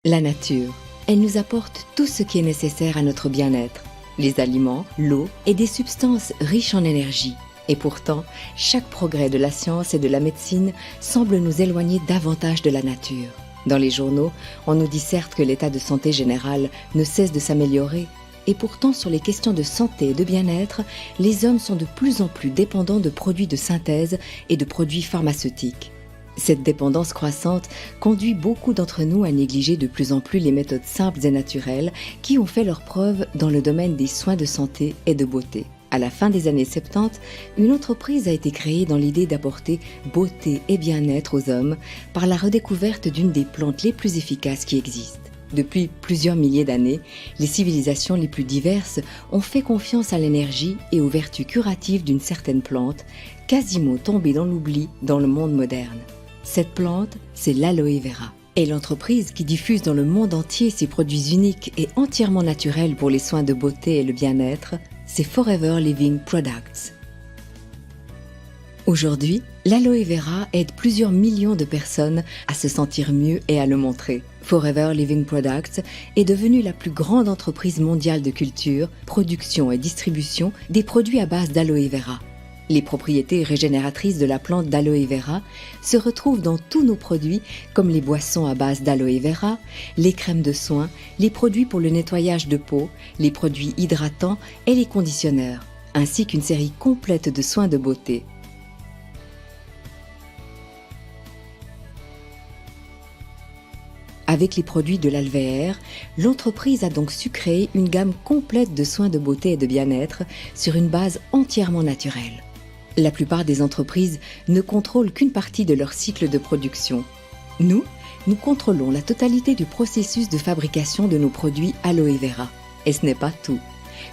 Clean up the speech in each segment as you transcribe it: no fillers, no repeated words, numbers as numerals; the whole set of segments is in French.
La nature, elle nous apporte tout ce qui est nécessaire à notre bien-être, les aliments, l'eau et des substances riches en énergie. Et pourtant, chaque progrès de la science et de la médecine semble nous éloigner davantage de la nature. Dans les journaux, on nous dit certes que l'état de santé général ne cesse de s'améliorer, et pourtant sur les questions de santé et de bien-être, les hommes sont de plus en plus dépendants de produits de synthèse et de produits pharmaceutiques. Cette dépendance croissante conduit beaucoup d'entre nous à négliger de plus en plus les méthodes simples et naturelles qui ont fait leurs preuves dans le domaine des soins de santé et de beauté. À la fin des années 70, une entreprise a été créée dans l'idée d'apporter beauté et bien-être aux hommes par la redécouverte d'une des plantes les plus efficaces qui existent. Depuis plusieurs milliers d'années, les civilisations les plus diverses ont fait confiance à l'énergie et aux vertus curatives d'une certaine plante, quasiment tombée dans l'oubli dans le monde moderne. Cette plante, c'est l'aloe vera. Et l'entreprise qui diffuse dans le monde entier ses produits uniques et entièrement naturels pour les soins de beauté et le bien-être, c'est Forever Living Products. Aujourd'hui, l'aloe vera aide plusieurs millions de personnes à se sentir mieux et à le montrer. Forever Living Products est devenue la plus grande entreprise mondiale de culture, production et distribution des produits à base d'aloe vera. Les propriétés régénératrices de la plante d'aloe vera se retrouvent dans tous nos produits comme les boissons à base d'aloe vera, les crèmes de soins, les produits pour le nettoyage de peau, les produits hydratants et les conditionneurs, ainsi qu'une série complète de soins de beauté. Avec les produits de l'Alvéaire, l'entreprise a donc su créer une gamme complète de soins de beauté et de bien-être sur une base entièrement naturelle. La plupart des entreprises ne contrôlent qu'une partie de leur cycle de production. Nous contrôlons la totalité du processus de fabrication de nos produits aloe vera. Et ce n'est pas tout.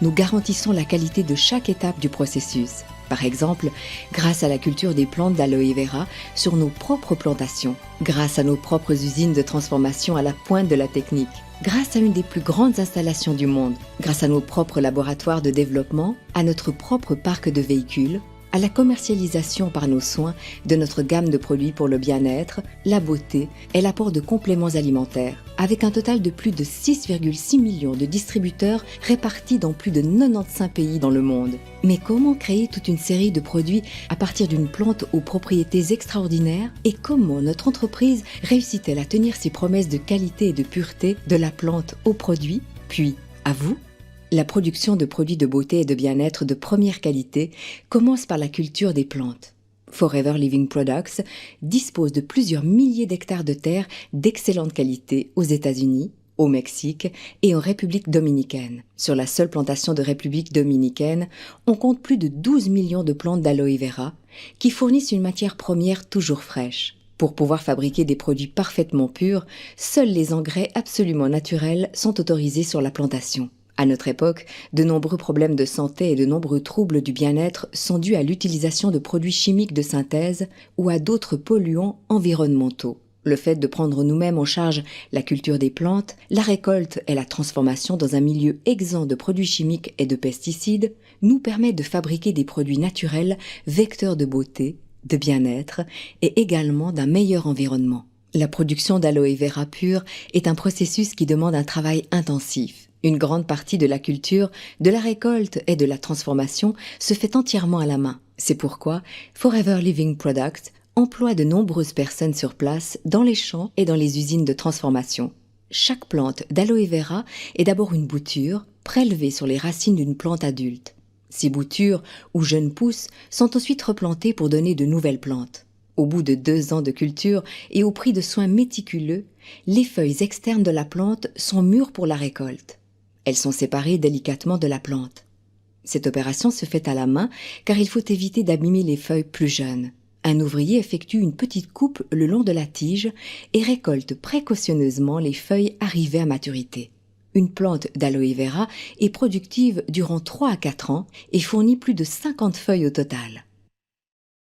Nous garantissons la qualité de chaque étape du processus. Par exemple, grâce à la culture des plantes d'aloe vera sur nos propres plantations, grâce à nos propres usines de transformation à la pointe de la technique, grâce à une des plus grandes installations du monde, grâce à nos propres laboratoires de développement, à notre propre parc de véhicules, à la commercialisation par nos soins de notre gamme de produits pour le bien-être, la beauté et l'apport de compléments alimentaires, avec un total de plus de 6,6 millions de distributeurs répartis dans plus de 95 pays dans le monde. Mais comment créer toute une série de produits à partir d'une plante aux propriétés extraordinaires et comment notre entreprise réussit-elle à tenir ses promesses de qualité et de pureté de la plante au produit, puis à vous ? La production de produits de beauté et de bien-être de première qualité commence par la culture des plantes. Forever Living Products dispose de plusieurs milliers d'hectares de terre d'excellente qualité aux États-Unis, au Mexique et en République dominicaine. Sur la seule plantation de République dominicaine, on compte plus de 12 millions de plantes d'aloe vera qui fournissent une matière première toujours fraîche. Pour pouvoir fabriquer des produits parfaitement purs, seuls les engrais absolument naturels sont autorisés sur la plantation. À notre époque, de nombreux problèmes de santé et de nombreux troubles du bien-être sont dus à l'utilisation de produits chimiques de synthèse ou à d'autres polluants environnementaux. Le fait de prendre nous-mêmes en charge la culture des plantes, la récolte et la transformation dans un milieu exempt de produits chimiques et de pesticides nous permet de fabriquer des produits naturels vecteurs de beauté, de bien-être et également d'un meilleur environnement. La production d'aloe vera pur est un processus qui demande un travail intensif. Une grande partie de la culture, de la récolte et de la transformation se fait entièrement à la main. C'est pourquoi Forever Living Products emploie de nombreuses personnes sur place dans les champs et dans les usines de transformation. Chaque plante d'aloe vera est d'abord une bouture prélevée sur les racines d'une plante adulte. Ces boutures ou jeunes pousses sont ensuite replantées pour donner de nouvelles plantes. Au bout de 2 ans de culture et au prix de soins méticuleux, les feuilles externes de la plante sont mûres pour la récolte. Elles sont séparées délicatement de la plante. Cette opération se fait à la main car il faut éviter d'abîmer les feuilles plus jeunes. Un ouvrier effectue une petite coupe le long de la tige et récolte précautionneusement les feuilles arrivées à maturité. Une plante d'aloe vera est productive durant 3 à 4 ans et fournit plus de 50 feuilles au total.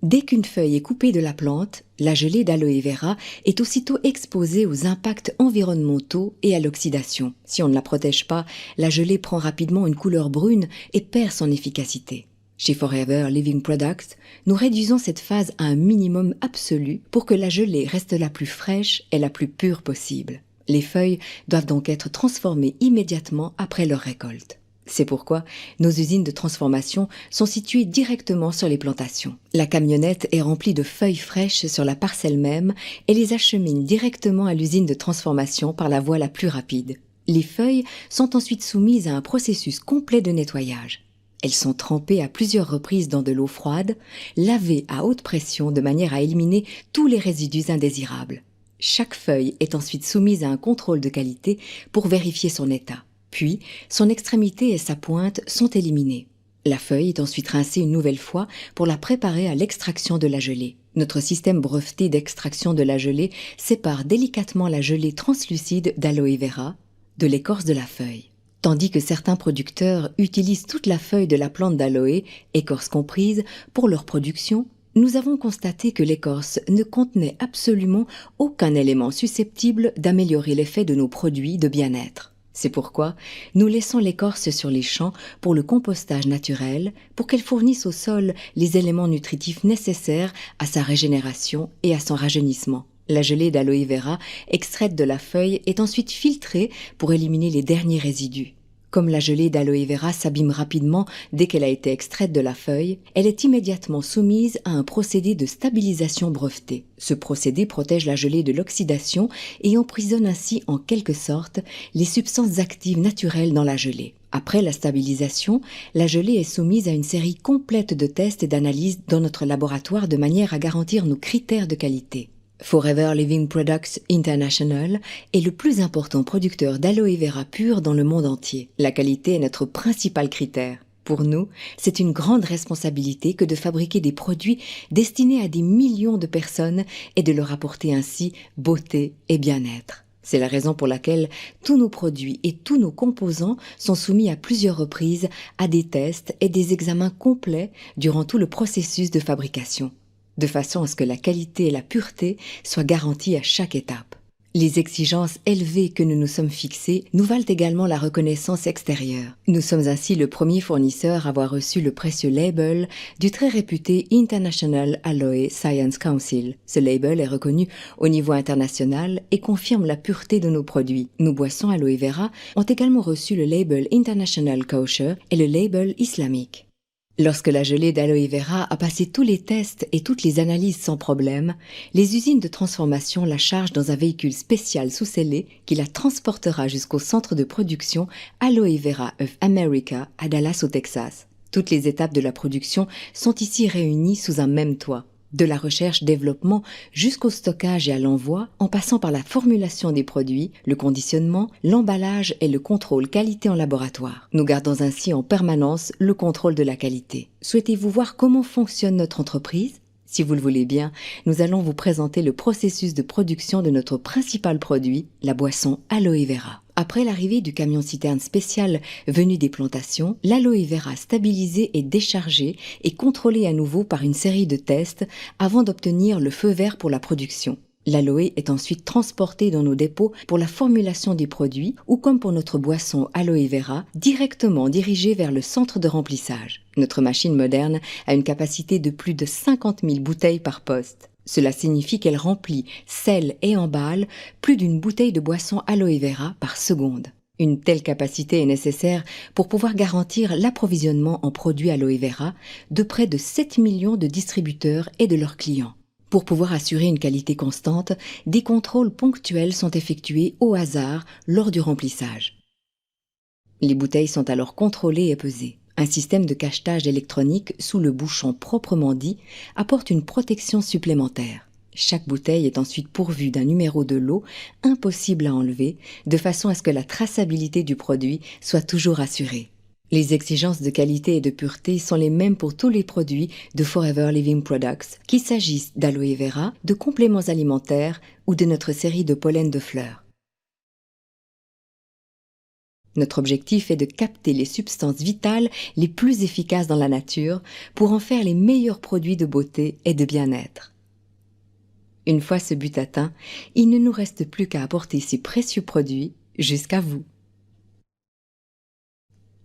Dès qu'une feuille est coupée de la plante, la gelée d'aloe vera est aussitôt exposée aux impacts environnementaux et à l'oxydation. Si on ne la protège pas, la gelée prend rapidement une couleur brune et perd son efficacité. Chez Forever Living Products, nous réduisons cette phase à un minimum absolu pour que la gelée reste la plus fraîche et la plus pure possible. Les feuilles doivent donc être transformées immédiatement après leur récolte. C'est pourquoi nos usines de transformation sont situées directement sur les plantations. La camionnette est remplie de feuilles fraîches sur la parcelle même et les achemine directement à l'usine de transformation par la voie la plus rapide. Les feuilles sont ensuite soumises à un processus complet de nettoyage. Elles sont trempées à plusieurs reprises dans de l'eau froide, lavées à haute pression de manière à éliminer tous les résidus indésirables. Chaque feuille est ensuite soumise à un contrôle de qualité pour vérifier son état. Puis, son extrémité et sa pointe sont éliminées. La feuille est ensuite rincée une nouvelle fois pour la préparer à l'extraction de la gelée. Notre système breveté d'extraction de la gelée sépare délicatement la gelée translucide d'aloe vera de l'écorce de la feuille. Tandis que certains producteurs utilisent toute la feuille de la plante d'aloe, écorce comprise, pour leur production, nous avons constaté que l'écorce ne contenait absolument aucun élément susceptible d'améliorer l'effet de nos produits de bien-être. C'est pourquoi nous laissons l'écorce sur les champs pour le compostage naturel, pour qu'elle fournisse au sol les éléments nutritifs nécessaires à sa régénération et à son rajeunissement. La gelée d'aloe vera extraite de la feuille est ensuite filtrée pour éliminer les derniers résidus. Comme la gelée d'aloe vera s'abîme rapidement dès qu'elle a été extraite de la feuille, elle est immédiatement soumise à un procédé de stabilisation breveté. Ce procédé protège la gelée de l'oxydation et emprisonne ainsi en quelque sorte les substances actives naturelles dans la gelée. Après la stabilisation, la gelée est soumise à une série complète de tests et d'analyses dans notre laboratoire de manière à garantir nos critères de qualité. Forever Living Products International est le plus important producteur d'aloe vera pur dans le monde entier. La qualité est notre principal critère. Pour nous, c'est une grande responsabilité que de fabriquer des produits destinés à des millions de personnes et de leur apporter ainsi beauté et bien-être. C'est la raison pour laquelle tous nos produits et tous nos composants sont soumis à plusieurs reprises à des tests et des examens complets durant tout le processus de fabrication, de façon à ce que la qualité et la pureté soient garanties à chaque étape. Les exigences élevées que nous nous sommes fixées nous valent également la reconnaissance extérieure. Nous sommes ainsi le premier fournisseur à avoir reçu le précieux label du très réputé International Aloe Science Council. Ce label est reconnu au niveau international et confirme la pureté de nos produits. Nos boissons aloe vera ont également reçu le label International Kosher et le label islamique. Lorsque la gelée d'aloe vera a passé tous les tests et toutes les analyses sans problème, les usines de transformation la chargent dans un véhicule spécial sous-scellé qui la transportera jusqu'au centre de production Aloe Vera of America à Dallas au Texas. Toutes les étapes de la production sont ici réunies sous un même toit. De la recherche-développement jusqu'au stockage et à l'envoi, en passant par la formulation des produits, le conditionnement, l'emballage et le contrôle qualité en laboratoire. Nous gardons ainsi en permanence le contrôle de la qualité. Souhaitez-vous voir comment fonctionne notre entreprise ? Si vous le voulez bien, nous allons vous présenter le processus de production de notre principal produit, la boisson aloe vera. Après l'arrivée du camion-citerne spécial venu des plantations, l'aloe vera stabilisé est déchargé et contrôlé à nouveau par une série de tests avant d'obtenir le feu vert pour la production. L'aloe est ensuite transporté dans nos dépôts pour la formulation des produits ou comme pour notre boisson aloe vera, directement dirigée vers le centre de remplissage. Notre machine moderne a une capacité de plus de 50 000 bouteilles par poste. Cela signifie qu'elle remplit, scelle et emballe plus d'une bouteille de boisson aloe vera par seconde. Une telle capacité est nécessaire pour pouvoir garantir l'approvisionnement en produits aloe vera de près de 7 millions de distributeurs et de leurs clients. Pour pouvoir assurer une qualité constante, des contrôles ponctuels sont effectués au hasard lors du remplissage. Les bouteilles sont alors contrôlées et pesées. Un système de cachetage électronique sous le bouchon proprement dit apporte une protection supplémentaire. Chaque bouteille est ensuite pourvue d'un numéro de lot impossible à enlever, de façon à ce que la traçabilité du produit soit toujours assurée. Les exigences de qualité et de pureté sont les mêmes pour tous les produits de Forever Living Products, qu'il s'agisse d'aloe vera, de compléments alimentaires ou de notre série de pollen de fleurs. Notre objectif est de capter les substances vitales les plus efficaces dans la nature pour en faire les meilleurs produits de beauté et de bien-être. Une fois ce but atteint, il ne nous reste plus qu'à apporter ces précieux produits jusqu'à vous.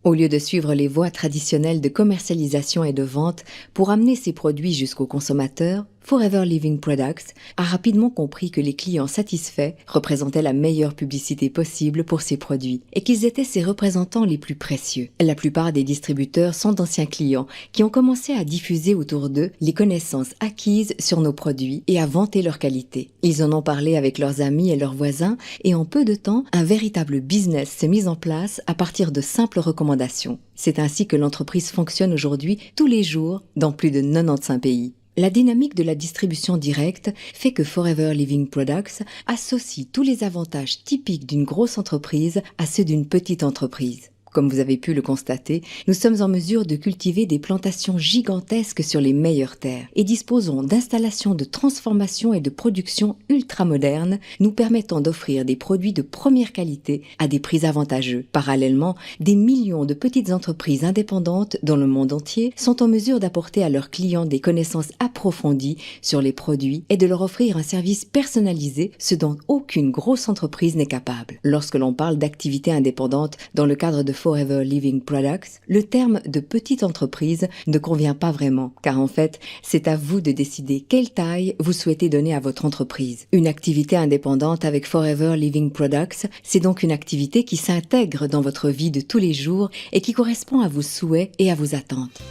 Au lieu de suivre les voies traditionnelles de commercialisation et de vente pour amener ces produits jusqu'aux consommateurs, Forever Living Products a rapidement compris que les clients satisfaits représentaient la meilleure publicité possible pour ses produits et qu'ils étaient ses représentants les plus précieux. La plupart des distributeurs sont d'anciens clients qui ont commencé à diffuser autour d'eux les connaissances acquises sur nos produits et à vanter leur qualité. Ils en ont parlé avec leurs amis et leurs voisins et en peu de temps, un véritable business s'est mis en place à partir de simples recommandations. C'est ainsi que l'entreprise fonctionne aujourd'hui tous les jours dans plus de 95 pays. La dynamique de la distribution directe fait que Forever Living Products associe tous les avantages typiques d'une grosse entreprise à ceux d'une petite entreprise. Comme vous avez pu le constater, nous sommes en mesure de cultiver des plantations gigantesques sur les meilleures terres et disposons d'installations de transformation et de production ultramodernes nous permettant d'offrir des produits de première qualité à des prix avantageux. Parallèlement, des millions de petites entreprises indépendantes dans le monde entier sont en mesure d'apporter à leurs clients des connaissances approfondies sur les produits et de leur offrir un service personnalisé, ce dont aucune grosse entreprise n'est capable. Lorsque l'on parle d'activité indépendante dans le cadre de Forever Living Products, le terme de petite entreprise ne convient pas vraiment, car en fait, c'est à vous de décider quelle taille vous souhaitez donner à votre entreprise. Une activité indépendante avec Forever Living Products, c'est donc une activité qui s'intègre dans votre vie de tous les jours et qui correspond à vos souhaits et à vos attentes.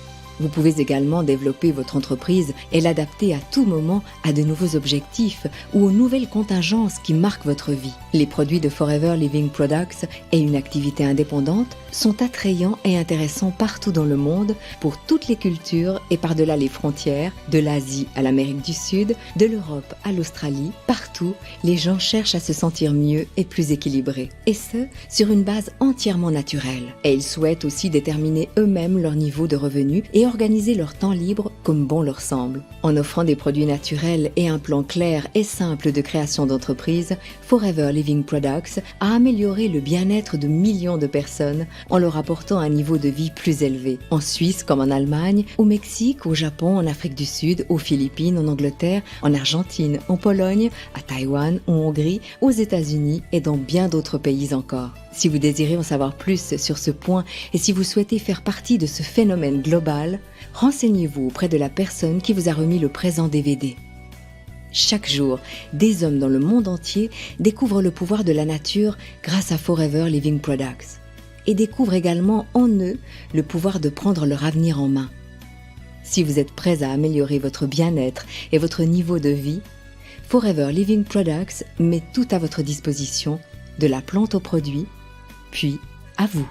Vous pouvez également développer votre entreprise et l'adapter à tout moment à de nouveaux objectifs ou aux nouvelles contingences qui marquent votre vie. Les produits de Forever Living Products et une activité indépendante sont attrayants et intéressants partout dans le monde pour toutes les cultures et par-delà les frontières, de l'Asie à l'Amérique du Sud, de l'Europe à l'Australie. Partout, les gens cherchent à se sentir mieux et plus équilibrés. Et ce, sur une base entièrement naturelle. Et ils souhaitent aussi déterminer eux-mêmes leur niveau de revenus et organiser leur temps libre comme bon leur semble. En offrant des produits naturels et un plan clair et simple de création d'entreprise, Forever Living Products a amélioré le bien-être de millions de personnes en leur apportant un niveau de vie plus élevé. En Suisse comme en Allemagne, au Mexique, au Japon, en Afrique du Sud, aux Philippines, en Angleterre, en Argentine, en Pologne, à Taïwan, en Hongrie, aux États-Unis et dans bien d'autres pays encore. Si vous désirez en savoir plus sur ce point et si vous souhaitez faire partie de ce phénomène global, renseignez-vous auprès de la personne qui vous a remis le présent DVD. Chaque jour, des hommes dans le monde entier découvrent le pouvoir de la nature grâce à Forever Living Products et découvrent également en eux le pouvoir de prendre leur avenir en main. Si vous êtes prêts à améliorer votre bien-être et votre niveau de vie, Forever Living Products met tout à votre disposition, de la plante au produit, puis à vous.